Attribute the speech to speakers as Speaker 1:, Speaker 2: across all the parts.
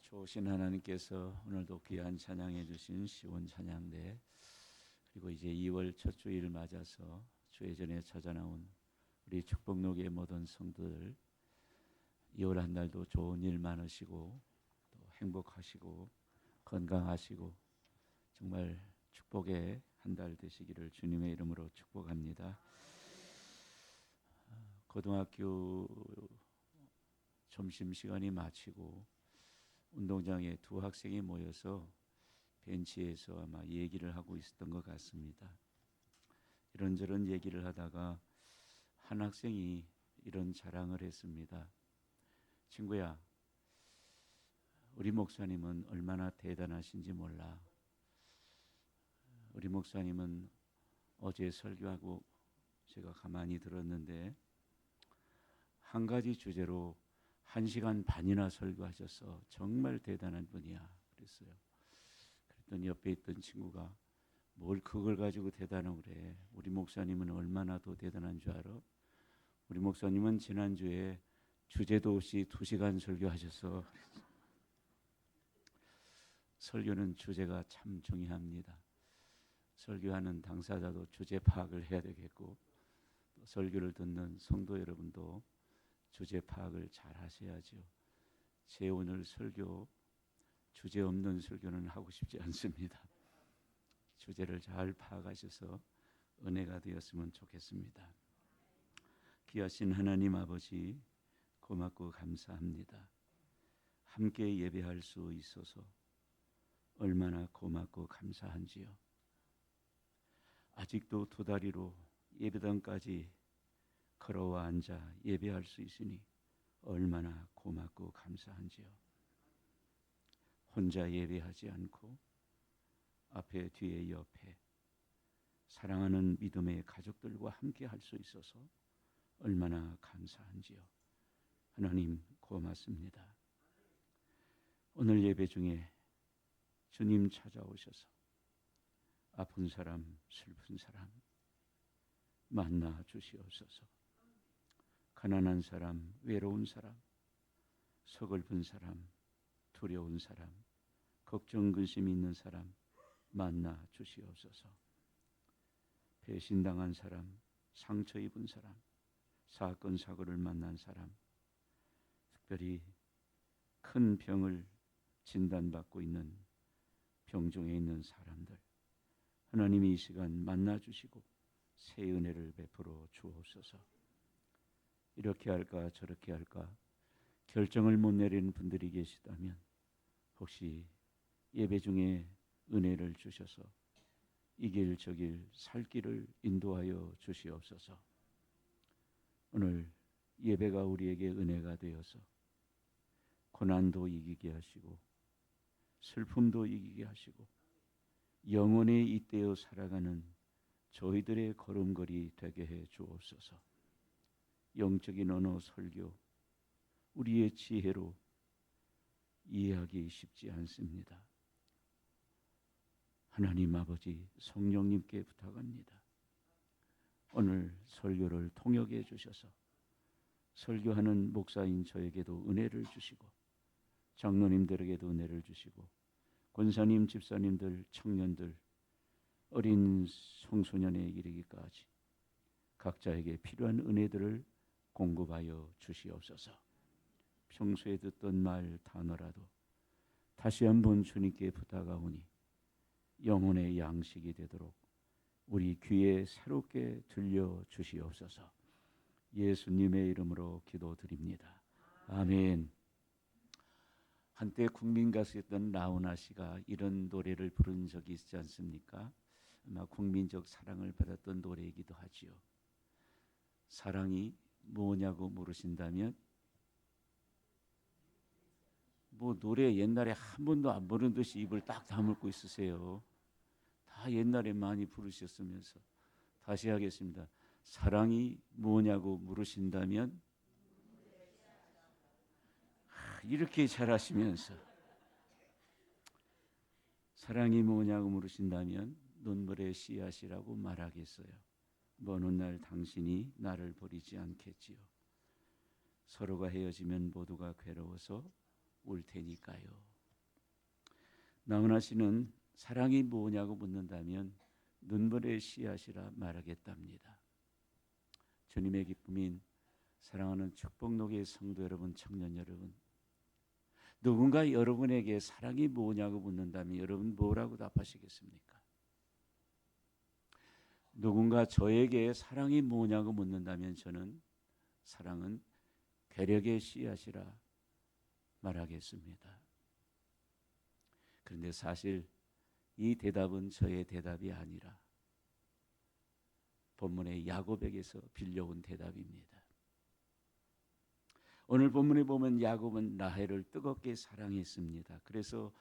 Speaker 1: 좋으신 하나님께서 오늘도 귀한 찬양해 주신 시온 찬양대, 그리고 이제 2월 첫 주일을 맞아서 주회전에 찾아나온 우리 축복록의 모든 성도들, 2월 한 달도 좋은 일 많으시고 또 행복하시고 건강하시고 정말 축복의 한 달 되시기를 주님의 이름으로 축복합니다. 고등학교 점심시간이 마치고 운동장에 두 학생이 모여서 벤치에서 아마 얘기를 하고 있었던 것 같습니다. 이런저런 얘기를 하다가 한 학생이 이런 자랑을 했습니다. 친구야, 우리 목사님은 얼마나 대단하신지 몰라. 우리 목사님은 어제 설교하고 제가 가만히 들었는데 한 가지 주제로 1시간 반이나 설교하셔서 정말 대단한 분이야 그랬어요. 그랬더니 옆에 있던 친구가 뭘 그걸 가지고 대단하고 그래. 우리 목사님은 얼마나 더 대단한 줄 알아? 우리 목사님은 지난주에 주제도 없이 2시간 설교하셔서. 설교는 주제가 참 중요합니다. 설교하는 당사자도 주제 파악을 해야 되겠고, 또 설교를 듣는 성도 여러분도 주제 파악을 잘 하셔야죠. 제 오늘 설교 주제 없는 설교는 하고 싶지 않습니다. 주제를 잘 파악하셔서 은혜가 되었으면 좋겠습니다. 귀하신 하나님 아버지, 고맙고 감사합니다. 함께 예배할 수 있어서 얼마나 고맙고 감사한지요. 아직도 2다리로 예배당까지 걸어와 앉아 예배할 수 있으니 얼마나 고맙고 감사한지요. 혼자 예배하지 않고 앞에 뒤에 옆에 사랑하는 믿음의 가족들과 함께 할 수 있어서 얼마나 감사한지요. 하나님 고맙습니다. 오늘 예배 중에 주님 찾아오셔서 아픈 사람, 슬픈 사람 만나 주시옵소서. 가난한 사람, 외로운 사람, 서글픈 사람, 두려운 사람, 걱정 근심 있는 사람 만나 주시옵소서. 배신당한 사람, 상처 입은 사람, 사건 사고를 만난 사람, 특별히 큰 병을 진단받고 있는 병중에 있는 사람들, 하나님이 이 시간 만나 주시고 새 은혜를 베풀어 주옵소서. 이렇게 할까 저렇게 할까 결정을 못 내리는 분들이 계시다면 혹시 예배 중에 은혜를 주셔서 이 길 저 길 살 길을 인도하여 주시옵소서. 오늘 예배가 우리에게 은혜가 되어서 고난도 이기게 하시고 슬픔도 이기게 하시고 영원에 잇대어 살아가는 저희들의 걸음걸이 되게 해 주옵소서. 영적인 언어 설교 우리의 지혜로 이해하기 쉽지 않습니다. 하나님 아버지, 성령님께 부탁합니다. 오늘 설교를 통역해 주셔서 설교하는 목사인 저에게도 은혜를 주시고 장로님들에게도 은혜를 주시고 권사님, 집사님들, 청년들, 어린 청소년에 이르기까지 각자에게 필요한 은혜들을 공급하여 주시옵소서. 평소에 듣던 말 단어라도 다시 한번 주님께 부탁하오니 영혼의 양식이 되도록 우리 귀에 새롭게 들려 주시옵소서. 예수님의 이름으로 기도드립니다. 아멘. 한때 국민 가수였던 라우나 씨가 이런 노래를 부른 적이 있지 않습니까? 아마 국민적 사랑을 받았던 노래이기도 하지요. 사랑이 뭐냐고 물으신다면 뭐 노래 옛날에 한 번도 안 부른 듯이 입을 딱 다물고 있으세요. 다 옛날에 많이 부르셨으면서. 다시 하겠습니다. 사랑이 뭐냐고 물으신다면 이렇게 잘하시면서 사랑이 뭐냐고 물으신다면 눈물의 씨앗이라고 말하겠어요. 먼 훗날 당신이 나를 버리지 않겠지요. 서로가 헤어지면 모두가 괴로워서 울 테니까요. 나훈아 씨는 사랑이 뭐냐고 묻는다면 눈물의 씨앗이라 말하겠답니다. 주님의 기쁨인 사랑하는 축복록의 성도 여러분, 청년 여러분, 누군가 여러분에게 사랑이 뭐냐고 묻는다면 여러분 뭐라고 답하시겠습니까? 누군가 저에게 사랑이 뭐냐고 묻는다면 저는 사랑은 괴력의 씨앗이라 말하겠습니다. 그런데 사실 이 대답은 저의 대답이 아니라 본문의 야곱에게서 빌려온 대답입니다. 오늘 본문에 보면 야곱은 라헬을 뜨겁게 사랑했습니다. 그래서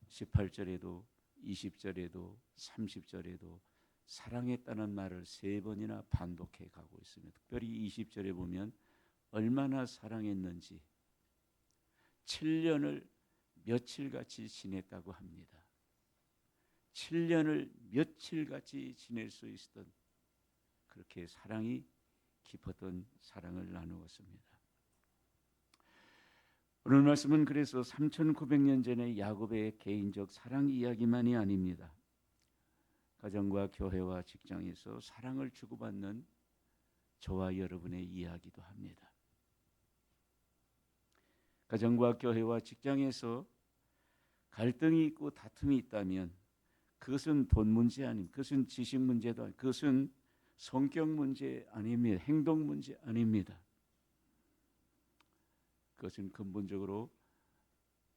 Speaker 1: 18절에도 20절에도 30절에도 사랑했다는 말을 3번이나 반복해 가고 있습니다. 특별히 20절에 보면 얼마나 사랑했는지 7년을 며칠같이 지냈다고 합니다. 7년을 며칠같이 지낼 수 있었던, 그렇게 사랑이 깊었던 사랑을 나누었습니다. 오늘 말씀은 그래서 3900년 전의 야곱의 개인적 사랑 이야기만이 아닙니다. 가정과 교회와 직장에서 사랑을 주고받는 저와 여러분의 이야기도 합니다. 가정과 교회와 직장에서 갈등이 있고 다툼이 있다면 그것은 돈 문제 아닙니다. 그것은 지식 문제도 아닙니다. 그것은 성격 문제 아닙니다. 행동 문제 아닙니다. 그것은 근본적으로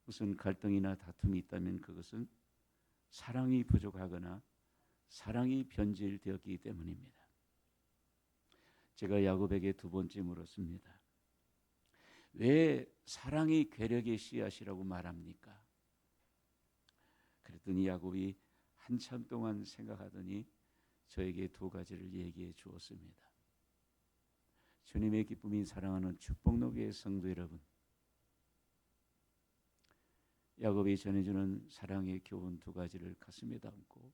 Speaker 1: 무슨 갈등이나 다툼이 있다면 그것은 사랑이 부족하거나 사랑이 변질되었기 때문입니다. 제가 야곱에게 2번째 물었습니다. 왜 사랑이 괴력의 씨앗이라고 말합니까? 그랬더니 야곱이 한참 동안 생각하더니 저에게 2가지를 얘기해 주었습니다. 주님의 기쁨이 사랑하는 축복록의 성도 여러분, 야곱이 전해주는 사랑의 교훈 2가지를 가슴에 담고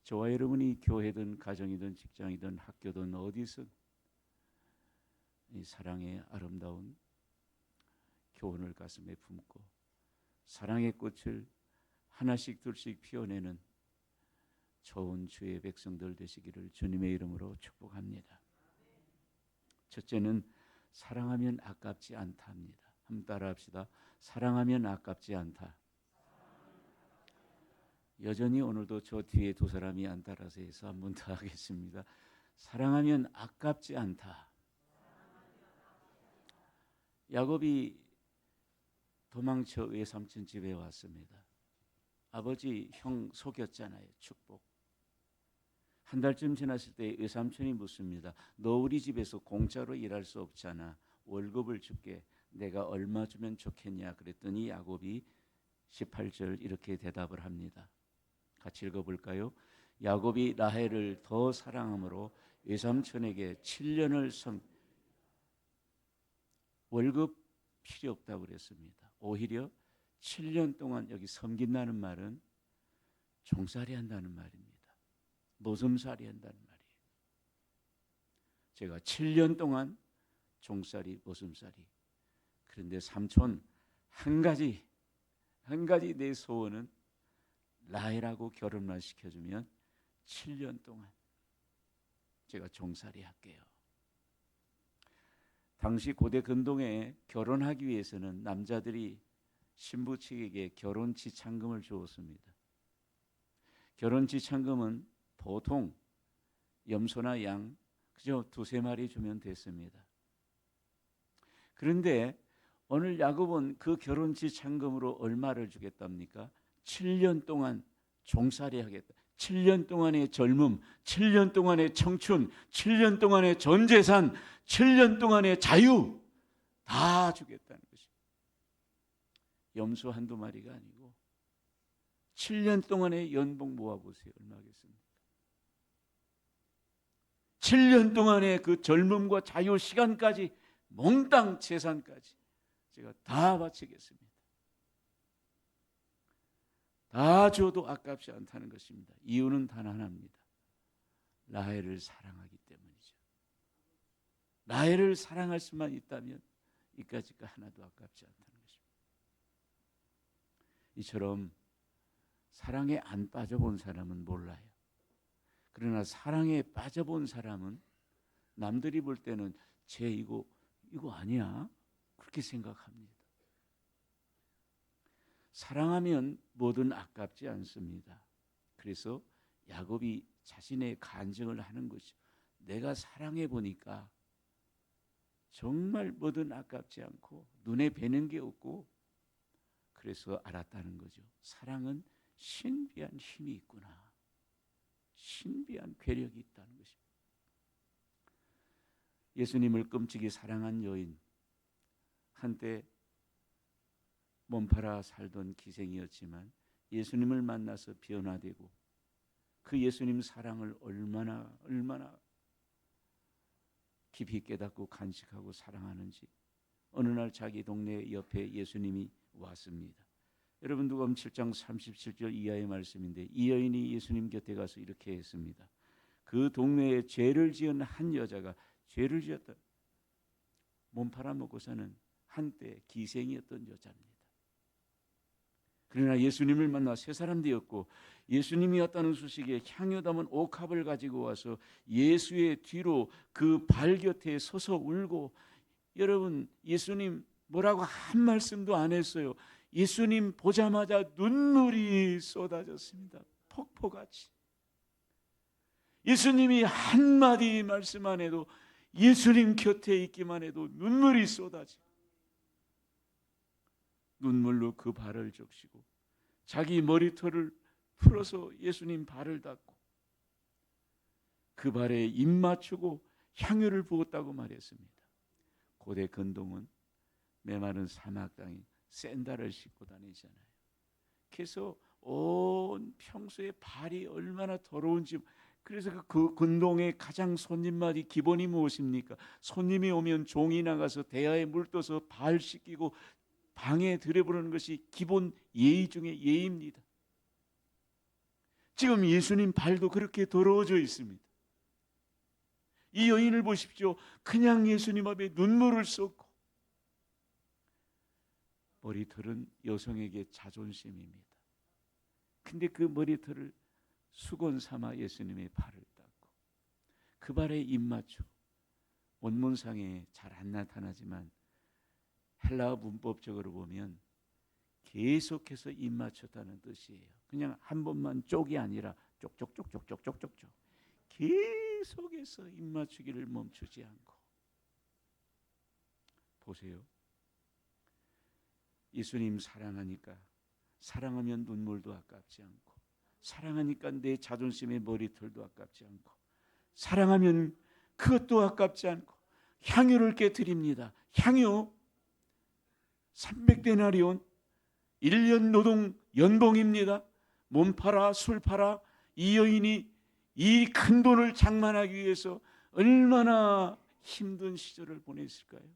Speaker 1: 저와 여러분이 교회든 가정이든 직장이든 학교든 어디든 이 사랑의 아름다운 교훈을 가슴에 품고 사랑의 꽃을 하나씩 둘씩 피워내는 좋은 주의 백성들 되시기를 주님의 이름으로 축복합니다. 첫째는 사랑하면 아깝지 않다입니다. 한번 따라합시다. 사랑하면 아깝지 않다. 여전히 오늘도 저 뒤에 2 사람이 안 따라서 해서 한 번 더 하겠습니다. 사랑하면 아깝지 않다. 야곱이 도망쳐 외삼촌 집에 왔습니다. 아버지 형 속였잖아요. 축복. 한 달쯤 지났을 때 외삼촌이 묻습니다. 너 우리 집에서 공짜로 일할 수 없잖아. 월급을 줄게. 내가 얼마 주면 좋겠냐. 그랬더니 야곱이 18절 이렇게 대답을 합니다. 같이 읽어볼까요? 야곱이 라헬을 더 사랑함으로 외삼촌에게 7년을 월급 필요 없다고 그랬습니다. 오히려 7년 동안 여기 섬긴다는 말은 종살이 한다는 말입니다. 노점살이 한다는 말이에요. 제가 7년 동안 종살이, 노점살이. 그런데 삼촌 한 가지 내 소원은 라헬하고 결혼만 시켜주면 7년 동안 제가 종살이 할게요. 당시 고대 근동에 결혼하기 위해서는 남자들이 신부 측에게 결혼 지참금을 주었습니다. 결혼 지참금은 보통 염소나 양 그저 2-3마리 주면 됐습니다. 그런데 오늘 야곱은 그 결혼 지참금으로 얼마를 주겠답니까? 7년 동안 종살이 하겠다. 7년 동안의 젊음, 7년 동안의 청춘, 7년 동안의 전 재산, 7년 동안의 자유 다 주겠다는 것입니다. 염소 1-2마리가 아니고 7년 동안의 연봉 모아보세요. 얼마겠습니까? 7년 동안의 그 젊음과 자유 시간까지 몽땅 재산까지 제가 다 바치겠습니다. 다 줘도 아깝지 않다는 것입니다. 이유는 단 하나입니다. 라헬을 사랑하기 때문이죠. 라헬을 사랑할 수만 있다면 이까짓 거 하나도 아깝지 않다는 것입니다. 이처럼 사랑에 안 빠져본 사람은 몰라요. 그러나 사랑에 빠져본 사람은 남들이 볼 때는 쟤 이거 아니야? 그렇게 생각합니다. 사랑하면 뭐든 아깝지 않습니다. 그래서 야곱이 자신의 간증을 하는 것이죠. 내가 사랑해 보니까 정말 뭐든 아깝지 않고 눈에 뵈는 게 없고, 그래서 알았다는 거죠. 사랑은 신비한 힘이 있구나. 신비한 괴력이 있다는 것입니다. 예수님을 끔찍이 사랑한 여인, 한때 몸팔아 살던 기생이었지만 예수님을 만나서 변화되고 그 예수님 사랑을 얼마나 깊이 깨닫고 간직하고 사랑하는지, 어느 날 자기 동네 옆에 예수님이 왔습니다. 여러분, 누가복음 7장 37절 이하의 말씀인데, 이 여인이 예수님 곁에 가서 이렇게 했습니다. 그 동네에 죄를 지은 한 여자가, 죄를 지었다, 몸 팔아먹고서는 한때 기생이었던 여자입니다. 그러나 예수님을 만나 새 사람 되었고, 예수님이 왔다는 소식에 향유 담은 옥합을 가지고 와서 예수의 뒤로 그 발 곁에 서서 울고, 여러분, 예수님 뭐라고 한 말씀도 안 했어요. 예수님 보자마자 눈물이 쏟아졌습니다. 폭포같이. 예수님이 한마디 말씀 안 해도, 예수님 곁에 있기만 해도 눈물이 쏟아지고, 눈물로 그 발을 적시고 자기 머리털을 풀어서 예수님 발을 닦고 그 발에 입 맞추고 향유를 부었다고 말했습니다. 고대 근동은 메마른 사막 땅에 샌들을 신고 다니잖아요. 그래서 온 평소에 발이 얼마나 더러운지, 그래서 그 근동의 가장 손님말이 기본이 무엇입니까? 손님이 오면 종이 나가서 대야에 물 떠서 발 씻기고 방에 들여보내는 것이 기본 예의 중에 예의입니다. 지금 예수님 발도 그렇게 더러워져 있습니다. 이 여인을 보십시오. 그냥 예수님 앞에 눈물을 쏟고, 머리털은 여성에게 자존심입니다. 근데 그 머리털을 수건 삼아 예수님의 발을 닦고 그 발에 입 맞추고, 원문상에 잘 안 나타나지만 헬라어 문법적으로 보면 계속해서 입 맞췄다는 뜻이에요. 그냥 한 번만 쪽이 아니라 쪽쪽쪽쪽쪽쪽쪽 계속해서 입 맞추기를 멈추지 않고. 보세요. 예수님 사랑하니까, 사랑하면 눈물도 아깝지 않고, 사랑하니까 내 자존심의 머리털도 아깝지 않고, 사랑하면 그것도 아깝지 않고 향유를 깨뜨립니다. 향유 300데나리온 1년 노동 연봉입니다. 몸 팔아 술 팔아 이 여인이 이 큰 돈을 장만하기 위해서 얼마나 힘든 시절을 보냈을까요?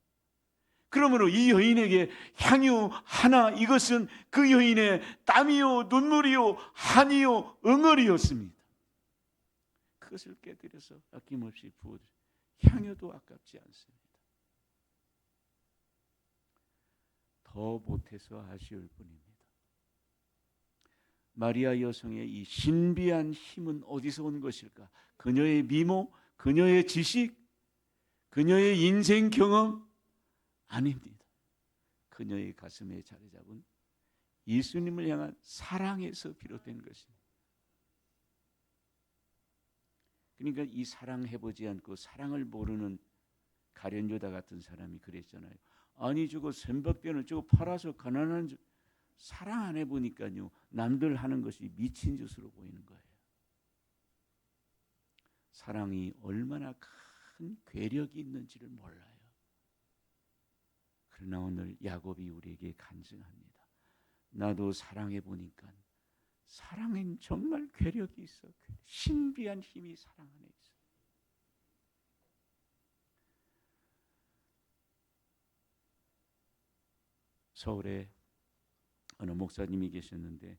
Speaker 1: 그러므로 이 여인에게 향유 하나, 이것은 그 여인의 땀이요 눈물이요 한이요 응어리였습니다. 그것을 깨뜨려서 아낌없이 부어드려, 향유도 아깝지 않습니다. 더 못해서 아쉬울 뿐입니다. 마리아 여성의 이 신비한 힘은 어디서 온 것일까? 그녀의 미모, 그녀의 지식, 그녀의 인생 경험? 아닙니다. 그녀의 가슴에 자리 잡은 예수님을 향한 사랑에서 비롯된 것입니다. 그러니까 이 사랑해보지 않고 사랑을 모르는 가룟 유다 같은 사람이 그랬잖아요. 아니 저거 선박대는 저거 팔아서 가난한 사랑 안 해보니까요, 남들 하는 것이 미친 짓으로 보이는 거예요. 사랑이 얼마나 큰 괴력이 있는지를 몰라요. 그러나 오늘 야곱이 우리에게 간증합니다. 나도 사랑해 보니까 사랑엔 정말 괴력이 있어. 신비한 힘이 사랑 안에 있어. 서울에 어느 목사님이 계셨는데,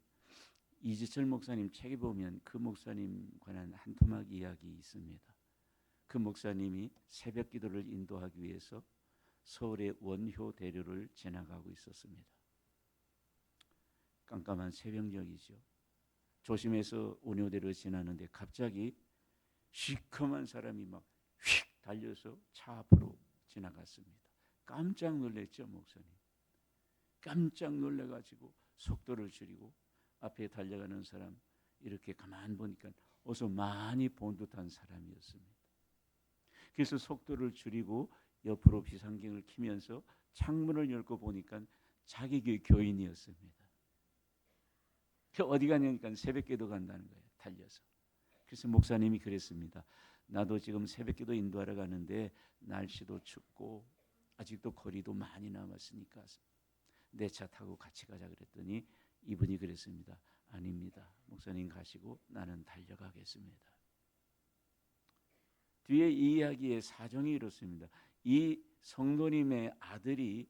Speaker 1: 이지철 목사님 책에 보면 그 목사님 관한 한 토막 이야기 있습니다. 그 목사님이 새벽 기도를 인도하기 위해서 서울의 원효 대로를 지나가고 있었습니다. 깜깜한 새벽녘이죠. 조심해서 운효대로 지나는데 갑자기 시커먼 사람이 막 휙 달려서 차 앞으로 지나갔습니다. 깜짝 놀랐죠, 목사님. 깜짝 놀래가지고 속도를 줄이고 앞에 달려가는 사람 이렇게 가만 보니까 어서 많이 본 듯한 사람이었습니다. 그래서 속도를 줄이고 옆으로 비상경을 켜면서 창문을 열고 보니까 자기 교회 교인이었습니다. 어디 가냐니까 새벽기도 간다는 거예요. 달려서. 그래서 목사님이 그랬습니다. 나도 지금 새벽기도 인도하러 가는데 날씨도 춥고 아직도 거리도 많이 남았으니까 내 차 타고 같이 가자 그랬더니 이분이 그랬습니다. 아닙니다. 목사님 가시고 나는 달려가겠습니다. 뒤에 이 이야기의 사정이 이렇습니다. 이 성도님의 아들이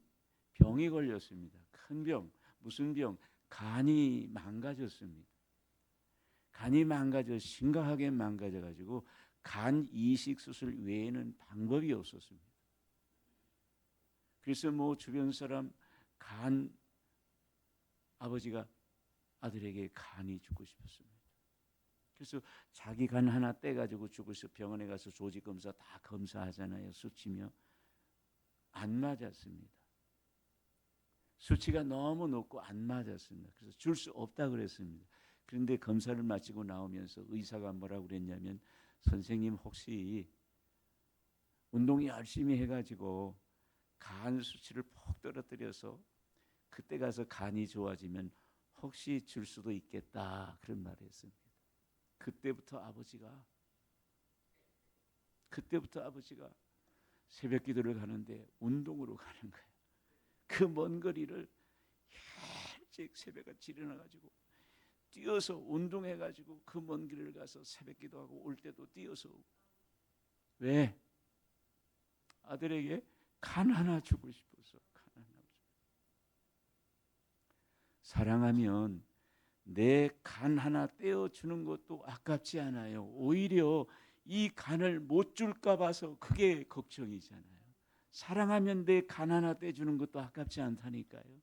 Speaker 1: 병이 걸렸습니다. 큰 병. 무슨 병? 간이 망가졌습니다. 간이 망가져 심각하게 망가져가지고 간 이식 수술 외에는 방법이 없었습니다. 그래서 뭐 주변 사람 간 아버지가 아들에게 간이 죽고 싶었습니다. 그래서 자기 간 하나 떼가지고 죽어서 병원에 가서 조직 검사 다 검사하잖아요. 수치며 안 맞았습니다. 수치가 너무 높고 안 맞았습니다. 그래서 줄 수 없다 그랬습니다. 그런데 검사를 마치고 나오면서 의사가 뭐라고 그랬냐면 선생님 혹시 운동 열심히 해가지고 간 수치를 푹 떨어뜨려서 그때 가서 간이 좋아지면 혹시 줄 수도 있겠다 그런 말을 했습니다. 그때부터 아버지가 새벽 기도를 가는데 운동으로 가는 거예요. 그 먼 거리를 일찍 새벽같이 일어나가지고 뛰어서 운동해가지고 그 먼 길을 가서 새벽 기도하고 올 때도 뛰어서 오고. 왜? 아들에게 간 하나 주고 싶어서. 간 하나 주고. 사랑하면 내 간 하나 떼어주는 것도 아깝지 않아요. 오히려 이 간을 못 줄까 봐서 그게 걱정이잖아요. 사랑하면 내 간 하나 떼주는 것도 아깝지 않다니까요.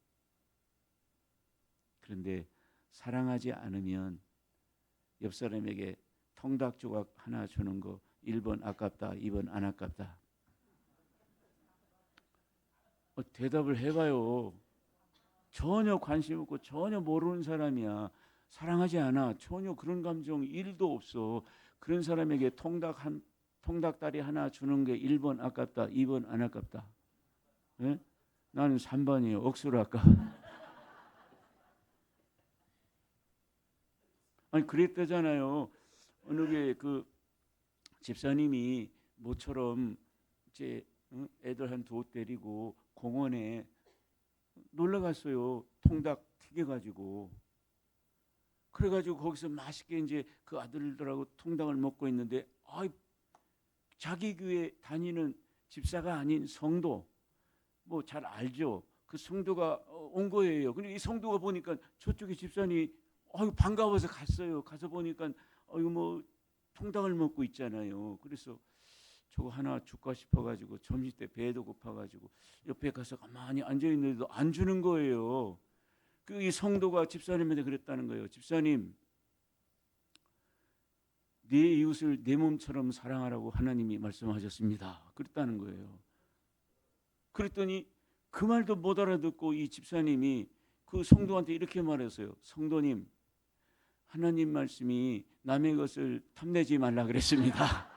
Speaker 1: 그런데 사랑하지 않으면 옆 사람에게 통닭 조각 하나 주는 거 1번 아깝다, 2번 안 아깝다. 대답을 해봐요. 전혀 관심 없고 전혀 모르는 사람이야. 사랑하지 않아. 전혀 그런 감정 1도 없어. 그런 사람에게 통닭다리 하나 주는 게 1번 아깝다, 2번 안 아깝다. 네? 나는 3번이에요. 억수로 아까워. 아니 그랬다잖아요. 어느 게 그 집사님이 모처럼 이제 애들 한 두 데리고 공원에 놀러 갔어요. 통닭 튀겨가지고. 그래가지고 거기서 맛있게 이제 그 아들들하고 통닭을 먹고 있는데, 자기 교회 다니는 집사가 아닌 성도, 뭐 잘 알죠. 그 성도가 온 거예요. 근데 이 성도가 보니까 저쪽에 집사님이 반가워서 갔어요. 가서 보니까 뭐 통닭을 먹고 있잖아요. 그래서 저거 하나 줄까 싶어가지고 점심때 배도 고파가지고 옆에 가서 가만히 앉아있는데도 안 주는 거예요. 그 이 성도가 집사님한테 그랬다는 거예요. 집사님, 네 이웃을 내 몸처럼 사랑하라고 하나님이 말씀하셨습니다. 그랬다는 거예요. 그랬더니 그 말도 못 알아듣고 이 집사님이 그 성도한테 이렇게 말했어요. 성도님, 하나님 말씀이 남의 것을 탐내지 말라 그랬습니다.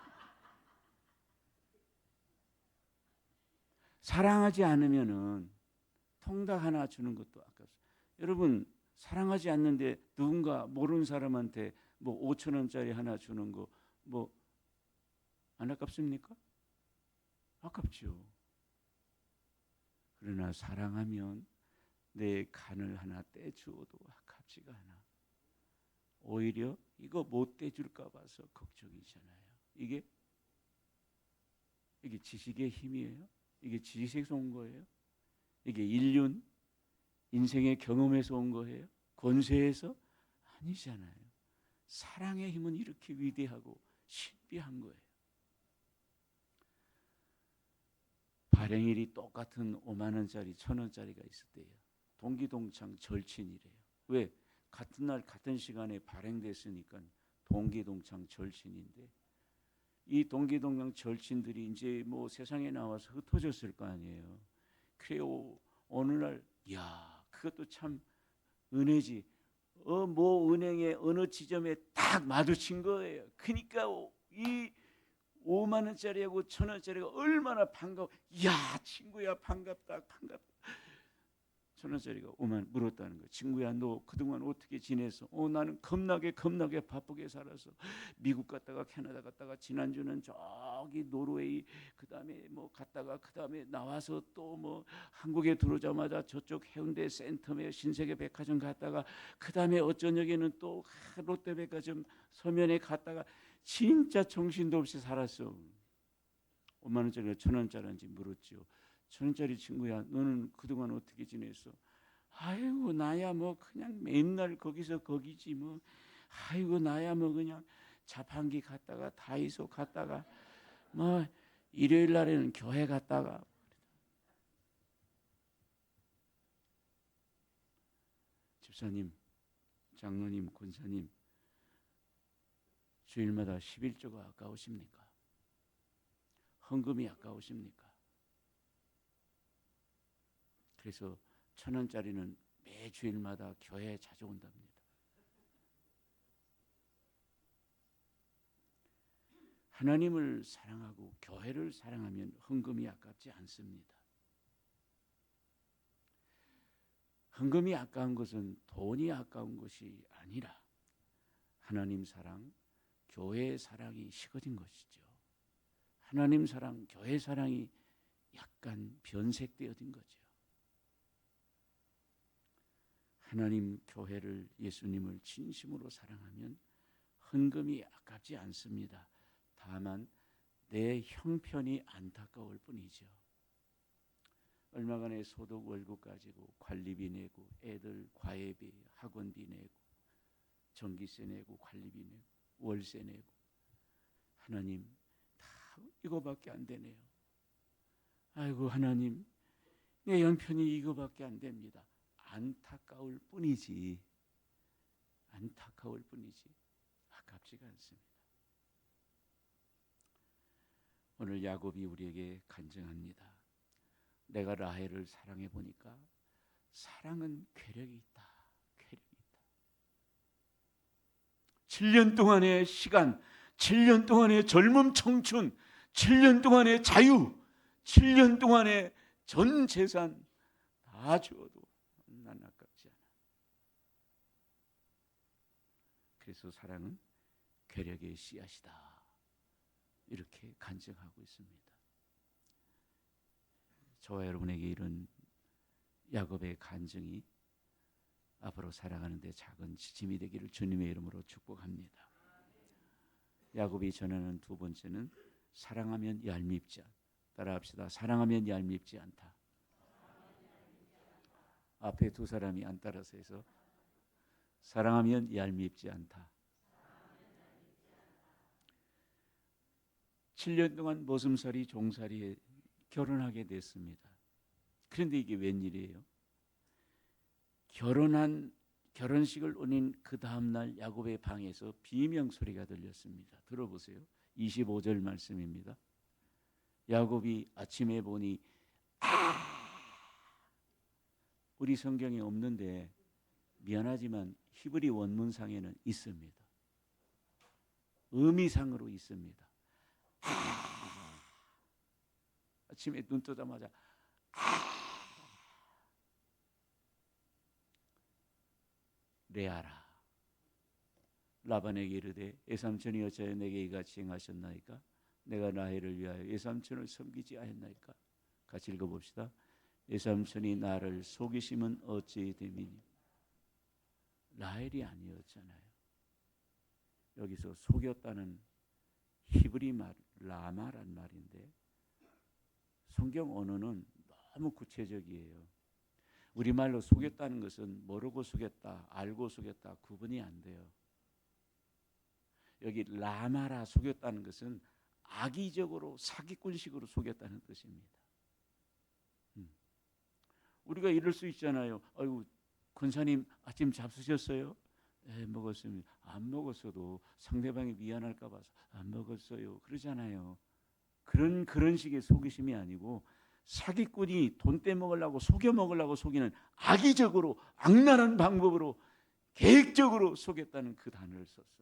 Speaker 1: 사랑하지 않으면은 통닭 하나 주는 것도 아깝습니다. 여러분 사랑하지 않는데 누군가 모르는 사람한테 뭐 5,000원짜리 하나 주는 거 뭐 안 아깝습니까? 아깝죠. 그러나 사랑하면 내 간을 하나 떼주어도 아깝지가 않아. 오히려 이거 못 떼줄까 봐서 걱정이잖아요. 이게 지식의 힘이에요? 이게 지식에서 온 거예요? 이게 인륜, 인생의 경험에서 온 거예요? 권세에서? 아니잖아요. 사랑의 힘은 이렇게 위대하고 신비한 거예요. 발행일이 똑같은 5만 원짜리 1,000원짜리가 있을 때요. 동기동창 절친이래요. 왜? 같은 날 같은 시간에 발행됐으니까 동기동창 절친인데 이 동기동창 절친들이 이제 뭐 세상에 나와서 흩어졌을 거 아니에요. 그래요. 어느 날, 야, 그것도 참 은혜지. 뭐 은행의 어느 지점에 딱 마주친 거예요. 그러니까 이 5만 원짜리하고 1,000원짜리가 얼마나 반가워. 야, 친구야, 반갑다, 반갑다. 1,000원짜리가 5만 원 물었다는 거예요. 친구야, 너 그동안 어떻게 지냈어? 나는 겁나게 바쁘게 살아서 미국 갔다가 캐나다 갔다가 지난주는 저기 노르웨이, 그다음에 뭐 갔다가 그다음에 나와서 또 뭐 한국에 들어오자마자 저쪽 해운대 센텀에 신세계백화점 갔다가 그다음에 어쩌녁에는 또 롯데백화점 서면에 갔다가 진짜 정신도 없이 살았어. 5만 원짜리가 1,000원짜리인지 물었죠. 1,000원짜리 친구야, 너는 그동안 어떻게 지냈어? 아이고, 나야 뭐 그냥 맨날 거기서 거기지 뭐. 아이고, 나야 뭐 그냥 자판기 갔다가 다이소 갔다가 뭐 일요일 날에는 교회 갔다가. 집사님, 장로님, 권사님, 주일마다 11조가 아까우십니까? 헌금이 아까우십니까? 그래서 1,000원짜리는 매 주일마다 교회에 자주 온답니다. 하나님을 사랑하고 교회를 사랑하면 헌금이 아깝지 않습니다. 헌금이 아까운 것은 돈이 아까운 것이 아니라 하나님 사랑, 교회의 사랑이 식어진 것이죠. 하나님 사랑, 교회 사랑이 약간 변색되어진 거죠. 하나님, 교회를, 예수님을 진심으로 사랑하면 헌금이 아깝지 않습니다. 다만 내 형편이 안타까울 뿐이죠. 얼마간의 소득 월급 가지고 관리비 내고 애들 과외비, 학원비 내고 전기세 내고 관리비 내고 월세 내고 하나님 다 이거밖에 안 되네요. 아이고 하나님, 내 형편이 이거밖에 안 됩니다. 안타까울 뿐이지 아깝지가 않습니다. 오늘 야곱이 우리에게 간증합니다. 내가 라헬을 사랑해 보니까 사랑은 괴력이 있다. 7년 동안의 시간, 7년 동안의 젊음 청춘, 7년 동안의 자유, 7년 동안의 전 재산 다 주어도 난 아깝지 않아. 그래서 사랑은 괴력의 씨앗이다. 이렇게 간증하고 있습니다. 저와 여러분에게 이런 야곱의 간증이 앞으로 살아가는 데 작은 지침이 되기를 주님의 이름으로 축복합니다. 야곱이 전하는 두 번째는 사랑하면 얄밉지 않다. 따라합시다. 사랑하면 얄밉지 않다. 앞에 두 사람이 안 따라서 해서 사랑하면 얄밉지 않다. 7년 동안 머슴살이 종살이에 결혼하게 됐습니다. 그런데 이게 웬일이에요? 결혼식을 올린 그 다음날 야곱의 방에서 비명 소리가 들렸습니다. 들어보세요. 25절 말씀입니다. 야곱이 아침에 보니 우리 성경에 없는데 미안하지만 히브리 원문상에는 있습니다. 의미상으로 있습니다. 아침에 눈 뜨자마자 레아라 라반에게 이르되 외삼촌이 어찌하여 내게 이같이 행하셨나이까? 내가 라헬을 위하여 외삼촌을 섬기지 않았나이까? 같이 읽어봅시다. 외삼촌이 나를 속이심은 어찌 됨이니? 라헬이 아니었잖아요. 여기서 속였다는 히브리 말 라마란 말인데 성경 언어는 너무 구체적이에요. 우리말로 속였다는 것은 모르고 속였다, 알고 속였다 구분이 안 돼요. 여기 라마라 속였다는 것은 악의적으로 사기꾼식으로 속였다는 뜻입니다. 우리가 이럴 수 있잖아요. 아이고 권사님 아침 잡수셨어요? 네, 먹었습니다. 안 먹었어도 상대방이 미안할까 봐서 안 먹었어요. 그러잖아요. 그런 식의 속이심이 아니고 사기꾼이 돈 떼먹으려고 속여 먹으려고 속이는 악의적으로 악랄한 방법으로 계획적으로 속였다는 그 단어를 썼어요.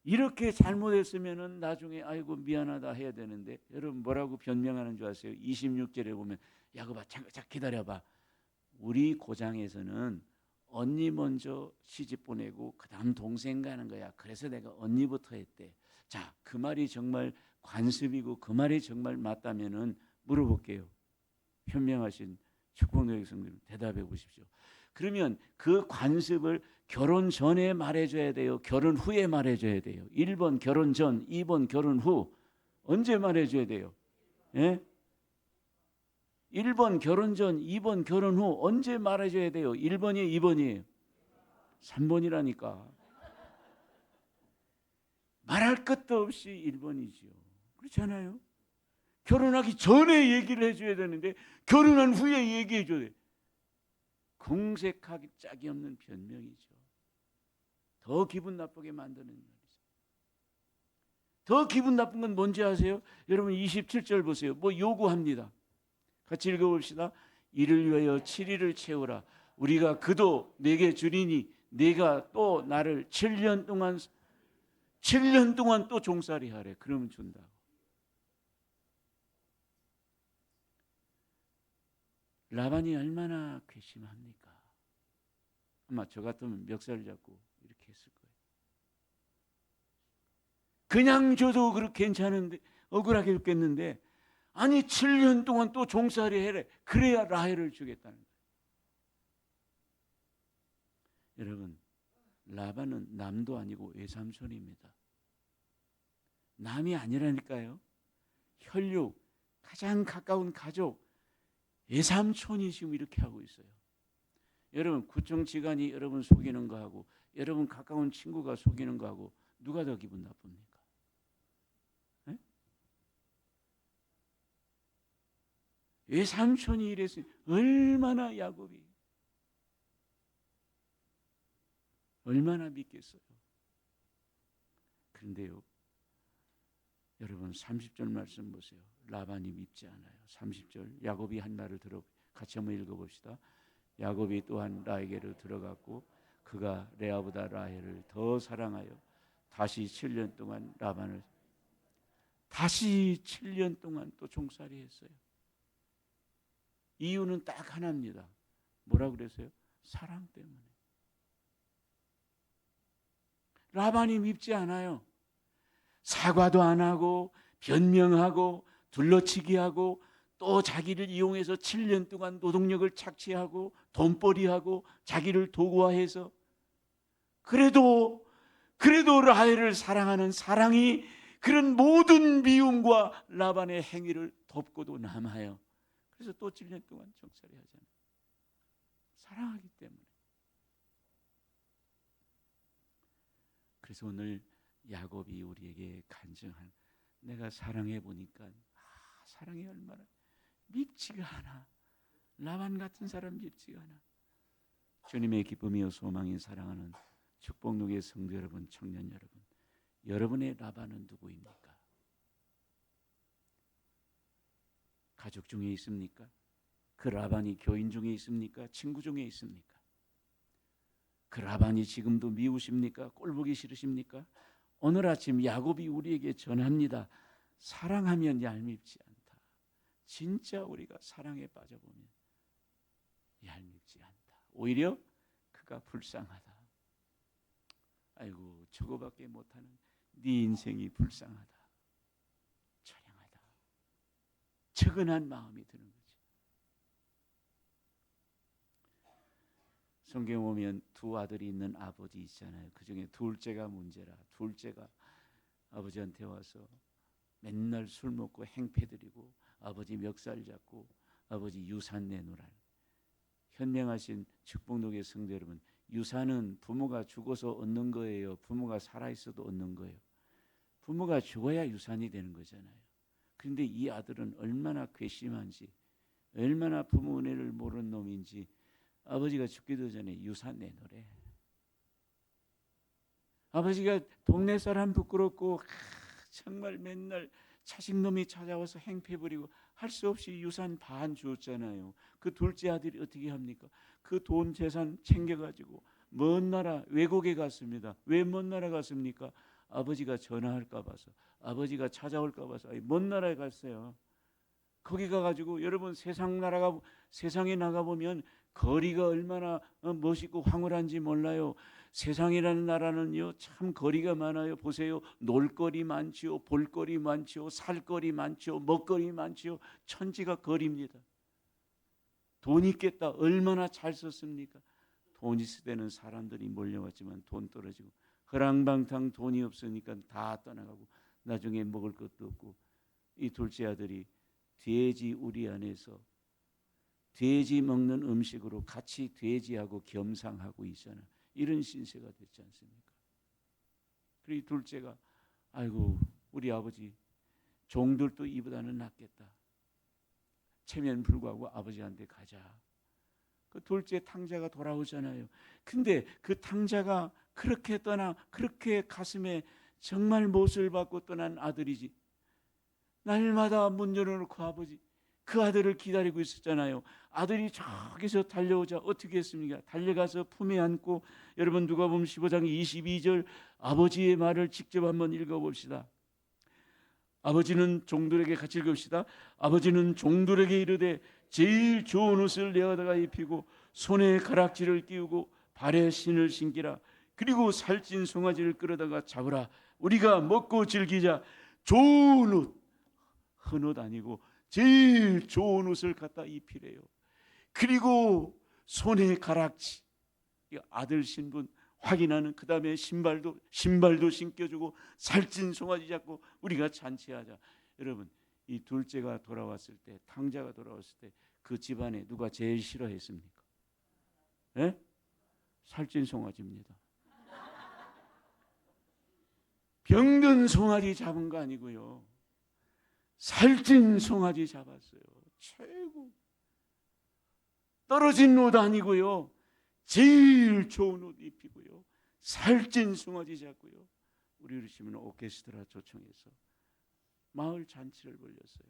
Speaker 1: 이렇게 잘못했으면은 나중에 아이고 미안하다 해야 되는데 여러분 뭐라고 변명하는 줄 아세요? 26절에 보면 야곱아 잠깐 기다려봐. 우리 고장에서는 언니 먼저 시집 보내고 그 다음 동생 가는 거야. 그래서 내가 언니부터 했대. 자, 그 말이 정말 관습이고 그 말이 정말 맞다면은 물어볼게요. 현명하신 축복의 성도님 대답해 보십시오. 그러면 그 관습을 결혼 전에 말해줘야 돼요? 결혼 후에 말해줘야 돼요? 1번 결혼 전, 2번 결혼 후. 언제 말해줘야 돼요? 예? 1번 결혼 전, 2번 결혼 후 언제 말해줘야 돼요? 1번이에요, 2번이에요? 3번이라니까. 말할 것도 없이 1번이지요. 그렇지 않아요? 결혼하기 전에 얘기를 해줘야 되는데 결혼한 후에 얘기해줘야 돼. 공색하기 짝이 없는 변명이죠. 더 기분 나쁘게 만드는 말이죠. 더 기분 나쁜 건 뭔지 아세요? 여러분 27절 보세요. 뭐 요구합니다. 같이 읽어봅시다. 이를 위하여 7일을 채우라. 우리가 그도 내게 주리니 네가 또 나를 7년 동안 또 종살이 하래. 그러면 준다고. 라반이 얼마나 괘씸합니까? 아마 저 같으면 멱살 잡고 이렇게 했을 거예요. 그냥 줘도 그렇게 괜찮은데 억울하게 죽겠는데 아니 7년 동안 또 종살이 해래. 그래야 라헬을 주겠다는 거예요. 여러분 라반은 남도 아니고 외삼촌입니다. 남이 아니라니까요. 혈육 가장 가까운 가족 외삼촌이 지금 이렇게 하고 있어요. 여러분 구청지간이 여러분 속이는 거하고 여러분 가까운 친구가 속이는 거하고 누가 더 기분 나쁩니까? 네? 외삼촌이 이랬어요. 얼마나 야곱이 얼마나 믿겠어요. 그런데요 여러분 30절 말씀 보세요. 라반이 밉지 않아요. 30절 야곱이 한 말을 들어 같이 한번 읽어봅시다. 야곱이 또한 라헬에게로 들어갔고 그가 레아보다 라헬을 더 사랑하여 다시 7년 동안 라반을 다시 7년 동안 또 종살이 했어요. 이유는 딱 하나입니다. 뭐라 그랬어요? 사랑 때문에. 라반이 밉지 않아요. 사과도 안 하고 변명하고 둘러치기 하고 또 자기를 이용해서 7년 동안 노동력을 착취하고 돈벌이하고 자기를 도구화해서 그래도 라헬을 사랑하는 사랑이 그런 모든 미움과 라반의 행위를 덮고도 남아요. 그래서 또 7년 동안 종살이 하잖아요. 사랑하기 때문에. 그래서 오늘 야곱이 우리에게 간증한 내가 사랑해 보니까 사랑이 얼마나 밉지가 않아. 라반 같은 사람 밉지가 않아. 주님의 기쁨이요 소망이 사랑하는 축복누의 성도 여러분, 청년 여러분, 여러분의 라반은 누구입니까? 가족 중에 있습니까? 그 라반이 교인 중에 있습니까? 친구 중에 있습니까? 그 라반이 지금도 미우십니까? 꼴보기 싫으십니까? 오늘 아침 야곱이 우리에게 전합니다. 사랑하면 얄밉지 않다. 진짜 우리가 사랑에 빠져보면 얄밉지 않다. 오히려 그가 불쌍하다. 아이고 저거밖에 못하는 네 인생이 불쌍하다. 처량하다. 측은한 마음이 드는 거지. 성경 보면 두 아들이 있는 아버지 있잖아요. 그중에 둘째가 문제라. 둘째가 아버지한테 와서 맨날 술 먹고 행패드리고 아버지 멱살 잡고 아버지 유산 내놓으라. 현명하신 축복록의 성도 여러분, 유산은 부모가 죽어서 얻는 거예요? 부모가 살아있어도 얻는 거예요? 부모가 죽어야 유산이 되는 거잖아요. 그런데 이 아들은 얼마나 괘씸한지, 얼마나 부모 은혜를 모르는 놈인지 아버지가 죽기도 전에 유산 내놓으래. 아버지가 동네 사람 부끄럽고 정말 맨날 자식놈이 찾아와서 행패 부리고 할 수 없이 유산 반 주었잖아요. 그 둘째 아들이 어떻게 합니까? 그 돈 재산 챙겨가지고 먼 나라 외국에 갔습니다. 왜 먼 나라 갔습니까? 아버지가 전화할까 봐서, 아버지가 찾아올까 봐서 먼 나라에 갔어요. 거기 가가지고 여러분 세상에 나가보면 거리가 얼마나 멋있고 황홀한지 몰라요. 세상이라는 나라는요 참 거리가 많아요. 보세요. 놀거리 많지요, 볼거리 많지요, 살거리 많지요, 먹거리 많지요. 천지가 거리입니다. 돈 있겠다. 얼마나 잘 썼습니까? 돈 있을 때는 사람들이 몰려왔지만 돈 떨어지고 허랑방탕 돈이 없으니까 다 떠나가고 나중에 먹을 것도 없고 이 둘째 아들이 돼지 우리 안에서 돼지 먹는 음식으로 같이 돼지하고 겸상하고 있잖아. 이런 신세가 됐지 않습니까? 그리고 둘째가 아이고 우리 아버지 종들도 이보다는 낫겠다. 체면 불구하고 아버지한테 가자. 그 둘째 탕자가 돌아오잖아요. 근데 그 탕자가 그렇게 가슴에 정말 못을 받고 떠난 아들이지. 날마다 문 열어놓고 아버지 그 아들을 기다리고 있었잖아요. 아들이 저기서 달려오자 어떻게 했습니까? 달려가서 품에 안고 여러분 누가복음 15장 22절 아버지의 말을 직접 한번 읽어봅시다. 아버지는 종들에게 같이 읽읍시다. 아버지는 종들에게 이르되 제일 좋은 옷을 내어다가 입히고 손에 가락지를 끼우고 발에 신을 신기라. 그리고 살찐 송아지를 끌어다가 잡으라. 우리가 먹고 즐기자. 좋은 옷, 헌 옷 아니고 제일 좋은 옷을 갖다 입히래요. 그리고 손에 가락지, 아들 신분 확인하는 그 다음에 신발도 신겨주고 살찐 송아지 잡고 우리가 잔치하자. 여러분 이 둘째가 돌아왔을 때, 탕자가 돌아왔을 때 그 집안에 누가 제일 싫어했습니까? 예? 살찐 송아지입니다. 병든 송아지 잡은 거 아니고요. 살찐 송아지 잡았어요. 최고. 떨어진 옷 아니고요. 제일 좋은 옷 입히고요. 살찐 송아지 잡고요. 우리 그러시면 오케스트라 초청해서 마을 잔치를 벌였어요.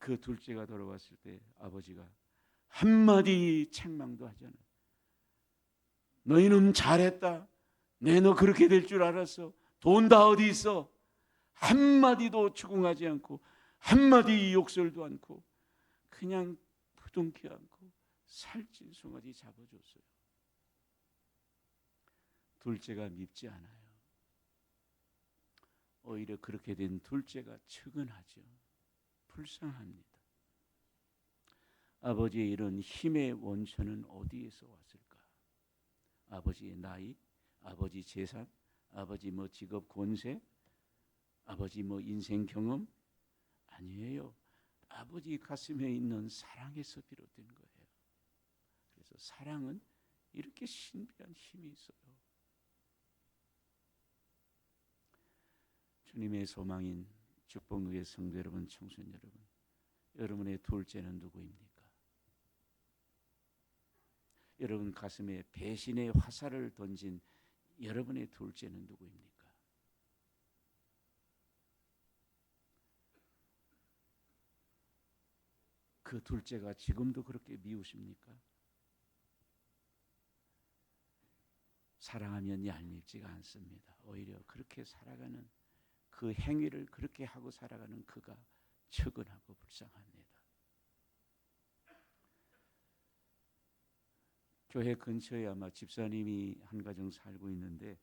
Speaker 1: 그 둘째가 돌아왔을 때 아버지가 한마디 책망도 하잖아요. 너희는 잘했다. 너 그렇게 될 줄 알았어. 돈 다 어디 있어? 한마디도 추궁하지 않고 한마디 욕설도 않고 그냥 부둥켜 안고 살찐 송아지 잡아줬어요. 둘째가 밉지 않아요. 오히려 그렇게 된 둘째가 측은하죠. 불쌍합니다. 아버지의 이런 힘의 원천은 어디에서 왔을까? 아버지의 나이, 아버지 재산, 아버지 직업 권세, 아버지 인생 경험? 아니에요. 아버지 가슴에 있는 사랑에서 비롯된 거예요. 그래서 사랑은 이렇게 신비한 힘이 있어요. 주님의 소망인 축복교회 성도 여러분, 청소년 여러분, 여러분의 둘째는 누구입니까? 여러분 가슴에 배신의 화살을 던진 여러분의 둘째는 누구입니까? 그 둘째가 지금도 그렇게 미우십니까? 사랑하면 얄밉지가 않습니다. 오히려 그렇게 살아가는 그 행위를 그렇게 하고 살아가는 그가 측은하고 불쌍합니다. 교회 근처에 아마 집사님이 한 가정 살고 있는데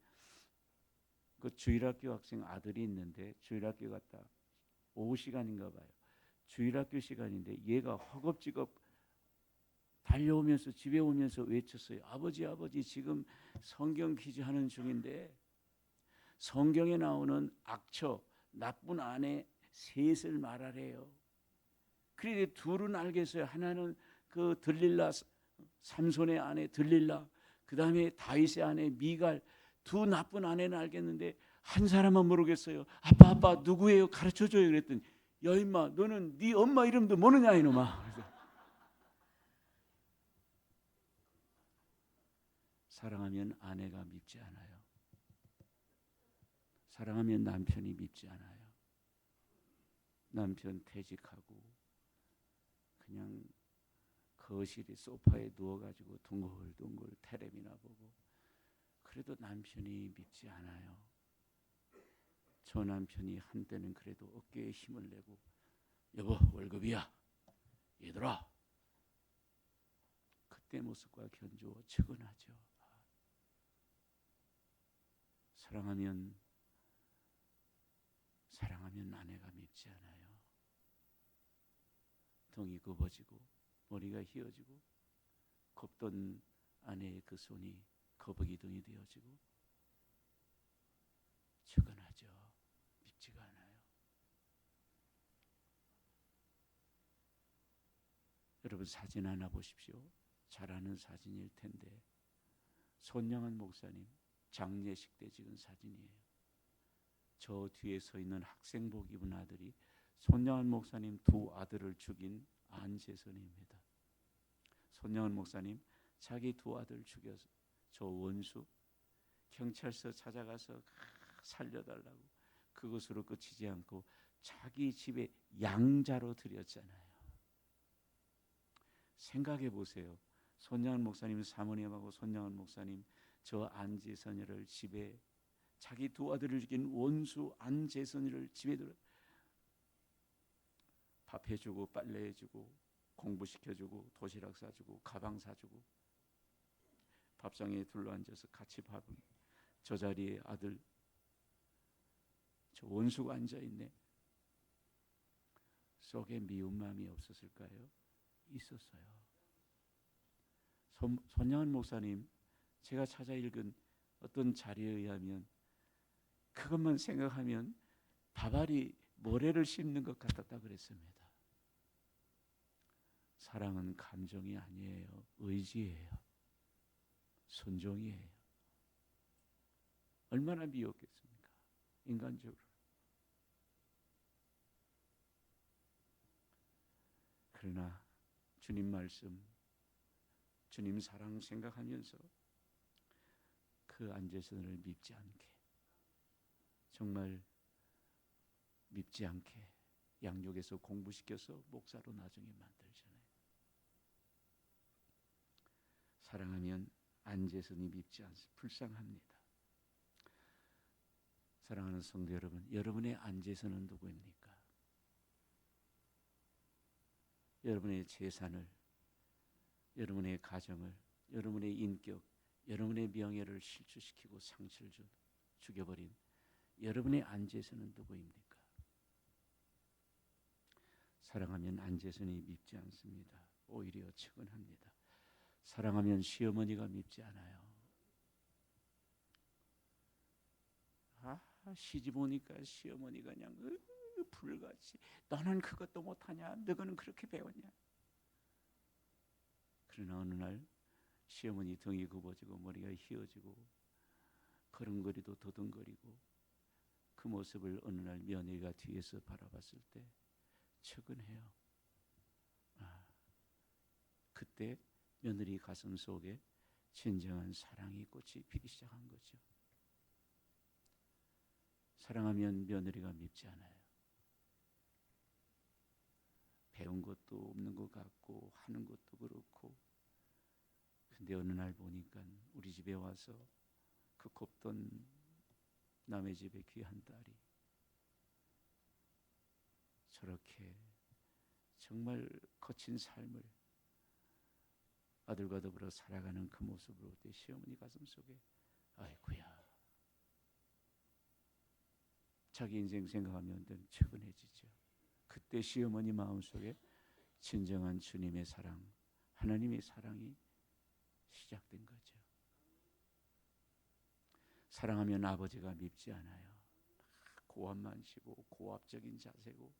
Speaker 1: 그 주일학교 학생 아들이 있는데 주일학교 갔다 오후 시간인가 봐요. 주일학교 시간인데 얘가 허겁지겁 달려오면서 집에 오면서 외쳤어요. 아버지 지금 성경 퀴즈 하는 중인데 성경에 나오는 악처 나쁜 아내 셋을 말하래요. 그런데 둘은 알겠어요. 하나는 그 들릴라 삼손의 아내 들릴라, 그 다음에 다윗의 아내 미갈, 두 나쁜 아내는 알겠는데 한 사람만 모르겠어요. 아빠 아빠 누구예요? 가르쳐줘요. 그랬더니 야 임마 너는 네 엄마 이름도 모르냐 이놈아. 사랑하면 아내가 밉지 않아요. 사랑하면 남편이 밉지 않아요. 남편 퇴직하고 그냥 거실에 소파에 누워가지고 둥글둥글 텔레비나 보고 그래도 남편이 밉지 않아요. 저 남편이 한때는 그래도 어깨에 힘을 내고 여보 월급이야 얘들아 그때 모습과 견주어 측은하죠. 사랑하면 아내가 밉지 않아요. 등이 굽어지고 머리가 휘어지고 곱던 아내의 그 손이 거북이 등이 되어지고 측은하죠. 밉지가 않아요. 여러분 사진 하나 보십시오. 잘 아는 사진일 텐데 손양한 목사님 장례식 때 찍은 사진이에요. 저 뒤에 서 있는 학생복 입은 아들이 손양한 목사님 두 아들을 죽인 안재선입니다. 손양한 목사님 자기 두 아들 죽여서 저 원수 경찰서 찾아가서 살려달라고 그것으로 끝이지 않고 자기 집에 양자로 드렸잖아요. 생각해 보세요. 손양한 목사님 사모님하고 손양한 목사님 저 안재선이를 집에 자기 두 아들을 죽인 원수 안재선이를 집에 들어 밥 해주고 빨래 해주고 공부시켜주고 도시락 사주고 가방 사주고 밥상에 둘러앉아서 같이 밥을 저 자리에 아들 저 원수가 앉아있네. 속에 미운 마음이 없었을까요? 있었어요. 손양한 목사님 제가 찾아 읽은 어떤 자료에 의하면 그것만 생각하면 바바리 모래를 씹는 것 같았다 그랬습니다. 사랑은 감정이 아니에요. 의지예요. 순종이에요. 얼마나 미웠겠습니까? 인간적으로. 그러나 주님 말씀, 주님 사랑 생각하면서 그 안재선을 밉지 않게 정말 밉지 않게 양육에서 공부시켜서 목사로 나중에 만들잖아요. 사랑하면 안재선이 밉지 않습니다. 불쌍합니다. 사랑하는 성도 여러분, 여러분의 안재선은 누구입니까? 여러분의 재산을, 여러분의 가정을, 여러분의 인격, 여러분의 명예를 실추시키고 상처를 죽여버린 여러분의 안재선은 누구입니까? 사랑하면 안재선이 밉지 않습니다. 오히려 측은합니다. 사랑하면 시어머니가 밉지 않아요. 시집 오니까 시어머니가 그냥 불같이 너는 그것도 못하냐? 너는 그렇게 배웠냐? 그러나 어느 날 시어머니 등이 굽어지고 머리가 휘어지고 걸음걸이도 더듬거리고 그 모습을 어느 날 며느리가 뒤에서 바라봤을 때 측은해요. 그때 며느리 가슴 속에 진정한 사랑이 꽃이 피기 시작한 거죠. 사랑하면 며느리가 밉지 않아요. 배운 것도 없는 것 같고 하는 것도 그렇고 근데 어느 날 보니까 우리 집에 와서 그 곱던 남의 집에 귀한 딸이 저렇게 정말 거친 삶을 아들과 더불어 살아가는 그 모습으로 때 시어머니 가슴 속에 아이고야 자기 인생 생각하면 측은해지죠. 그때 시어머니 마음속에 진정한 주님의 사랑, 하나님의 사랑이 시작된 거죠. 사랑하면 아버지가 밉지 않아요. 고함만 치고 고압적인 자세고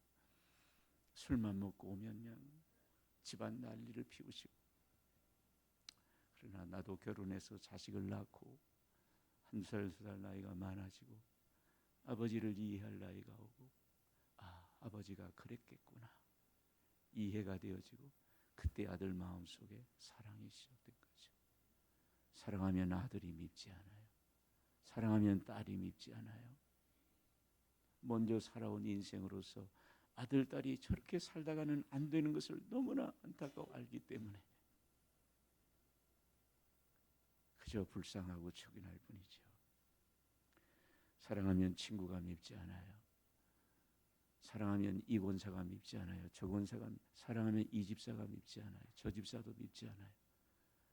Speaker 1: 술만 먹고 오면 그냥 집안 난리를 피우시고 그러나 나도 결혼해서 자식을 낳고 한 살, 두 살 나이가 많아지고 아버지를 이해할 나이가 오고 아버지가 그랬겠구나 이해가 되어지고 그때 아들 마음속에 사랑이 시작된 거죠. 사랑하면 아들이 밉지 않아요. 사랑하면 딸이 밉지 않아요. 먼저 살아온 인생으로서 아들, 딸이 저렇게 살다가는 안 되는 것을 너무나 안타까워 알기 때문에 그저 불쌍하고 척인할 뿐이죠. 사랑하면 친구가 밉지 않아요. 사랑하면 이 권사가 밉지 않아요. 저 권사가 사랑하면 이 집사가 밉지 않아요. 저 집사도 밉지 않아요.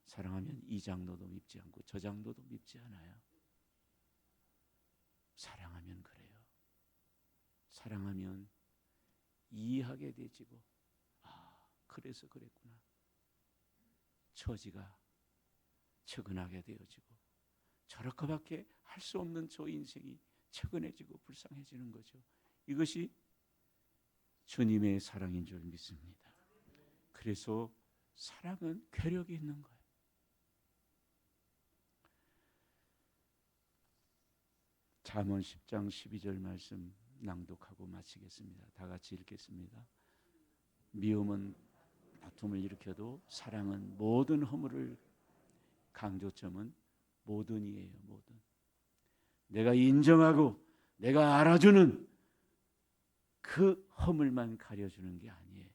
Speaker 1: 사랑하면 이 장로도 밉지 않고 저 장로도 밉지 않아요. 사랑하면 그래요. 사랑하면 이해하게 되지고 그래서 그랬구나. 처지가 처근하게 되어지고 저렇게밖에 할 수 없는 저 인생이 처근해지고 불쌍해지는 거죠. 이것이 주님의 사랑인 줄 믿습니다. 그래서 사랑은 괴력이 있는 거예요. 잠언 10장 12절 말씀 낭독하고 마치겠습니다. 다 같이 읽겠습니다. 미움은 다툼을 일으켜도 사랑은 모든 허물을, 강조점은 모든이에요. 모든. 내가 인정하고 내가 알아주는 그 허물만 가려주는 게 아니에요.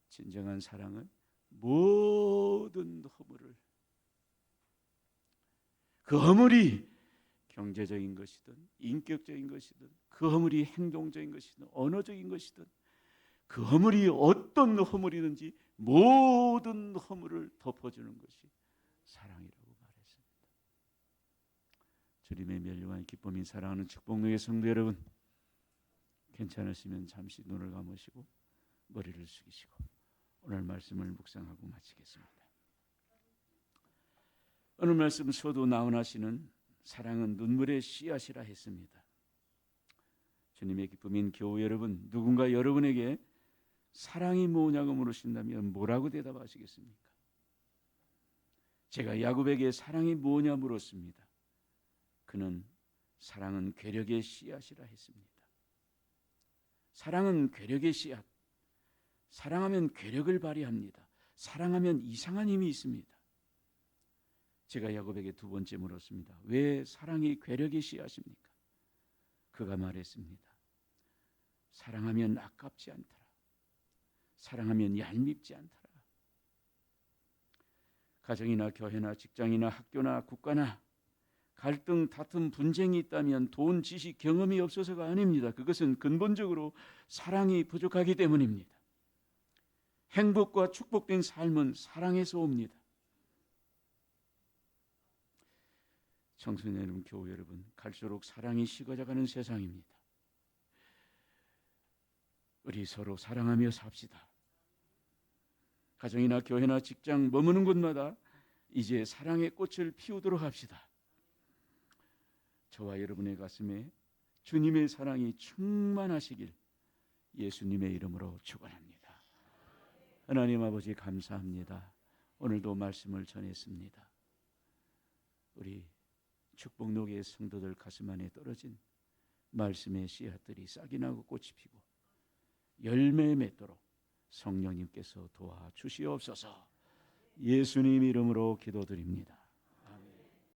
Speaker 1: 진정한 사랑은 모든 허물을, 그 허물이 경제적인 것이든 인격적인 것이든 그 허물이 행동적인 것이든 언어적인 것이든 그 허물이 어떤 허물이든지 모든 허물을 덮어주는 것이 사랑이라고 말했습니다. 주님의 멸류관 기쁨인 사랑하는 축복로의 성도 여러분, 괜찮으시면 잠시 눈을 감으시고 머리를 숙이시고 오늘 말씀을 묵상하고 마치겠습니다. 오늘 말씀 서도 나훈아씨는 사랑은 눈물의 씨앗이라 했습니다. 주님의 기쁨인 교우 여러분, 누군가 여러분에게 사랑이 뭐냐고 물으신다면 뭐라고 대답하시겠습니까? 제가 야곱에게 사랑이 뭐냐 물었습니다. 그는 사랑은 괴력의 씨앗이라 했습니다. 사랑은 괴력의 씨앗. 사랑하면 괴력을 발휘합니다. 사랑하면 이상한 힘이 있습니다. 제가 야곱에게 두 번째 물었습니다. 왜 사랑이 괴력의 씨앗입니까? 그가 말했습니다. 사랑하면 아깝지 않더라. 사랑하면 얄밉지 않더라. 가정이나 교회나 직장이나 학교나 국가나 갈등, 다툼, 분쟁이 있다면 돈, 지식, 경험이 없어서가 아닙니다. 그것은 근본적으로 사랑이 부족하기 때문입니다. 행복과 축복된 삶은 사랑에서 옵니다. 청소년 여러분, 교우 여러분, 갈수록 사랑이 식어져가는 세상입니다. 우리 서로 사랑하며 삽시다. 가정이나 교회나 직장 머무는 곳마다 이제 사랑의 꽃을 피우도록 합시다. 저와 여러분의 가슴에 주님의 사랑이 충만하시길 예수님의 이름으로 축원합니다. 하나님 아버지 감사합니다. 오늘도 말씀을 전했습니다. 우리 축복로교의 성도들 가슴 안에 떨어진 말씀의 씨앗들이 싹이 나고 꽃이 피고 열매 맺도록 성령님께서 도와주시옵소서. 예수님 이름으로 기도드립니다.